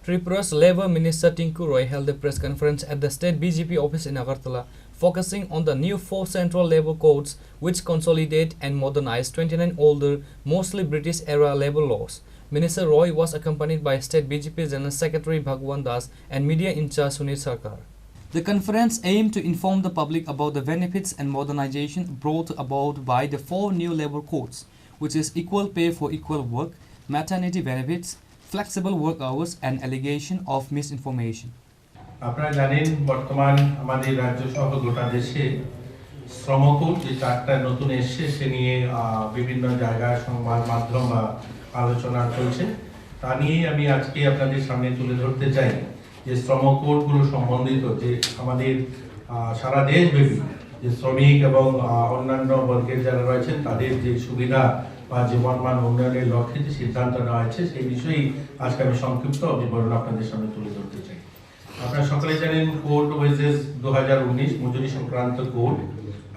Tripura's Labour Minister Tinku Roy held a press conference at the State BJP office in Agartala, focusing on the new 4 central labour codes which consolidate and modernize 29 older, mostly British-era labour laws. Minister Roy was accompanied by State BJP General Secretary Bhagwan Das and media in charge Sunil Sarkar. The conference aimed to inform the public about the benefits and modernization brought about by the 4 new labour codes, which is equal pay for equal work, maternity benefits, flexible work hours and allegation of misinformation. আপনারা জানেন বর্তমান আমাদের রাজ্য সহ গোটা দেশে শ্রমকোড যে 4টা নতুন এসেছে সে নিয়ে বিভিন্ন জায়গায় সংবাদ মাধ্যম আলোচনা চলছে তা নিয়ে আমি আজকে আপনাদের সামনে তুলে ধরতে চাই যে শ্রমকোডগুলো সম্বন্ধিত যে আমাদের সারা দেশব্যাপী যে শ্রমিক এবং অন্যান্য বর্গের যারা রয়েছেন তাদের যে সুবিধা বা জীবনমান উন্নয়নের লক্ষ্যে যে সিদ্ধান্ত নেওয়া হয়েছে সেই বিষয়ে আজকে আমি সংক্ষিপ্ত বিবরণ আপনাদের সামনে তুলে ধরতে চাই। আপনারা সকলে জানেন কোড ওয়েজেস 2019 মজুরি সংক্রান্ত কোড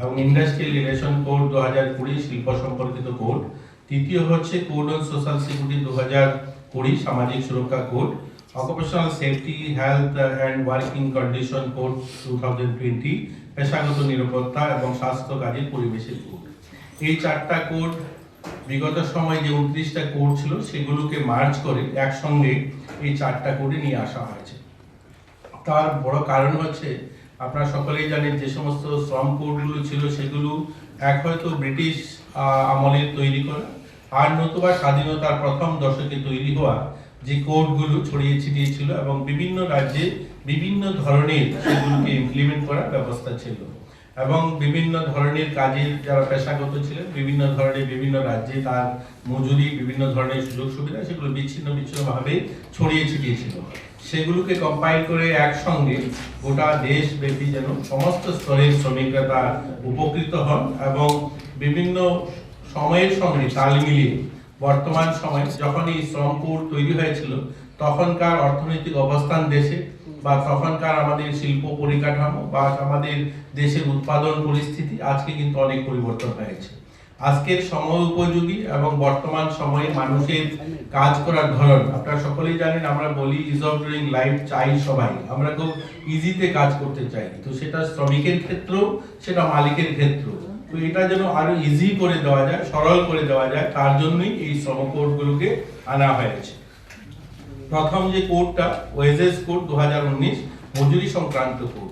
এবং ইন্ডাস্ট্রিয়াল রিলেশন কোড 2020 শিল্প সম্পর্কিত কোড, তৃতীয় হচ্ছে কোড অন সোশ্যাল সিকিউরিটি 2020 সামাজিক সুরক্ষা code, occupational safety health and working condition code 2020 পেশাগত নিরাপত্তা এবং স্বাস্থ্য কাজের পরিবেশের কোড। এই 4টা কোড বিগত সময় যে 29টা কোড ছিল সেগুলোকে মার্জ করে একসঙ্গে এই 4টা কোডে নিয়ে আসা হয়েছে। তার বড় কারণ হচ্ছে আপনারা সকলেই জানেন যে সমস্ত শ্রম কোডগুলো ছিল সেগুলো এক হয়তো ব্রিটিশ আমলের তৈরি করা আর নতুবা স্বাধীনতার প্রথম দশকে তৈরি হওয়া যে কোডগুলো ছড়িয়ে ছিটিয়ে ছিল এবং বিভিন্ন রাজ্যে বিভিন্ন ধরনের সেগুলোকে ইমপ্লিমেন্ট করার ব্যবস্থা ছিল এবং বিভিন্ন ধরনের কাজের যারা পেশাগত ছিলেন বিভিন্ন ধরনের বিভিন্ন রাজ্যে তার মজুরি বিভিন্ন ধরনের সুযোগ সুবিধা সেগুলো বিচ্ছিন্নভাবে ছড়িয়ে ছিটিয়ে ছিল। সেগুলোকে কম্পাইল করে একসঙ্গে গোটা দেশব্যাপী যেন সমস্ত স্তরের শ্রমিকরা তার উপকৃত হন এবং বিভিন্ন সময়ের সঙ্গে তাল মিলিয়ে বর্তমান সময়ে যখন এই শ্রম কোড তৈরি হয়েছিল তখনকার অর্থনৈতিক অবস্থান দেশে বা তখনকার আমাদের শিল্প পরিকাঠামো বা আমাদের দেশের উৎপাদন পরিস্থিতি আজকে কিন্তু অনেক পরিবর্তন হয়েছে। আজকের সময় উপযোগী এবং বর্তমান সময়ে মানুষের কাজ করার ধরন আপনারা সকলেই জানেন, আমরা বলি ইজ অফ ডুইং লাইফ চাই সবাই, আমরা খুব ইজিতে কাজ করতে চাই, তো সেটা শ্রমিকের ক্ষেত্রেও সেটা মালিকের ক্ষেত্রেও, তো এটা যেন আরো ইজি করে দেওয়া যায় সরল করে দেওয়া যায় তার জন্যই এই শ্রম কোডগুলোকে আনা হয়েছে। প্রথম যে কোডটা ওয়েজেস কোড 2019 মজুরি সংক্রান্ত কোড,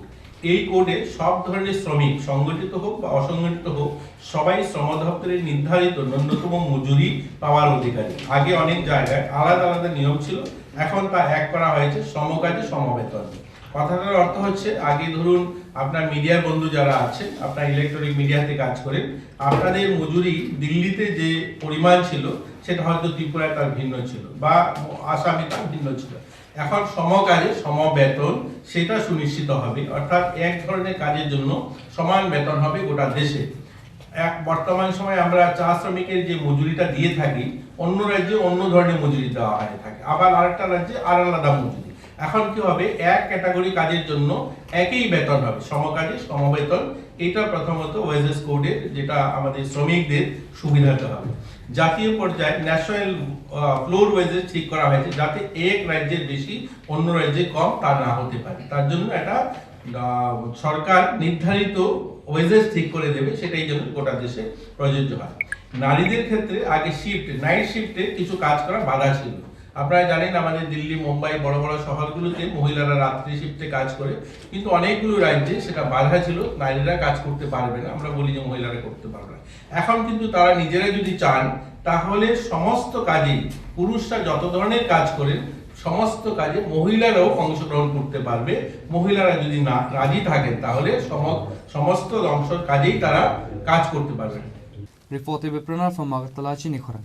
এই কোডে সব ধরনের শ্রমিক সংগঠিত হোক বা অসংগঠিত হোক সবাই শ্রম দপ্তরের নির্ধারিত ন্যূনতম মজুরি পাওয়ার অধিকারী। আগে অনেক জায়গায় আলাদা আলাদা নিয়ম ছিল, এখন তা এক করা হয়েছে সমকাজে সমবেতন। কথাটার অর্থ হচ্ছে আগে ধরুন আপনার মিডিয়ার বন্ধু যারা আছেন আপনার ইলেকট্রনিক মিডিয়াতে কাজ করেন, আপনাদের মজুরি দিল্লিতে যে পরিমাণ ছিল সেটা হয়তো ত্রিপুরায় তার ভিন্ন ছিল বা আসামে তার ভিন্ন ছিল। এখন সমকাজে সমবেতন সেটা সুনিশ্চিত হবে, অর্থাৎ এক ধরনের কাজের জন্য সমান বেতন হবে গোটা দেশে। বর্তমান সময়ে আমরা চা শ্রমিকের যে মজুরিটা দিয়ে থাকি অন্য রাজ্যে অন্য ধরনের মজুরি দেওয়া হয়ে থাকে, আবার আরেকটা রাজ্যে আর আলাদা মজুরি। এখন কি হবে, এক ক্যাটাগরি কাজের জন্য একই বেতন হবে, সমকাজে সমবেতন। এটা প্রথমত ওয়েজেস কোডের যেটা আমাদের শ্রমিকদের সুবিধাতে হবে। জাতীয় পর্যায়ে ন্যাশনাল ফ্লোর ওয়েজেস ঠিক করা হয়েছে যাতে এক রাজ্যের বেশি অন্য রাজ্যে কম তা না হতে পারে, তার জন্য এটা সরকার নির্ধারিত ওয়েজেস ঠিক করে দেবে, সেটাই যেন গোটা দেশে প্রযোজ্য হয়। নারীদের ক্ষেত্রে আগে নাইট শিফটে কিছু কাজ করা বাধা ছিল। আপনারা জানেন আমাদের দিল্লি মুম্বাই বড় বড় শহরগুলোতে মহিলারা রাত্রি শিফটে কাজ করে, কিন্তু অনেকগুলো রাজ্যে সেটা বাধা ছিল, নারীরা কাজ করতে পারবে না, আমরা বলি যে মহিলারা করতে পারবে না। এখন কিন্তু তারা নিজেরা যদি চান তাহলে সমস্ত কাজে পুরুষরা যত ধরনের কাজ করেন সমস্ত কাজে মহিলারাও অংশগ্রহণ করতে পারবে। মহিলারা যদি না রাজি থাকেন তাহলে সমস্ত অংশ কাজেই তারা কাজ করতে পারবে। Reported by Pranav from Agartala, Chinikhara.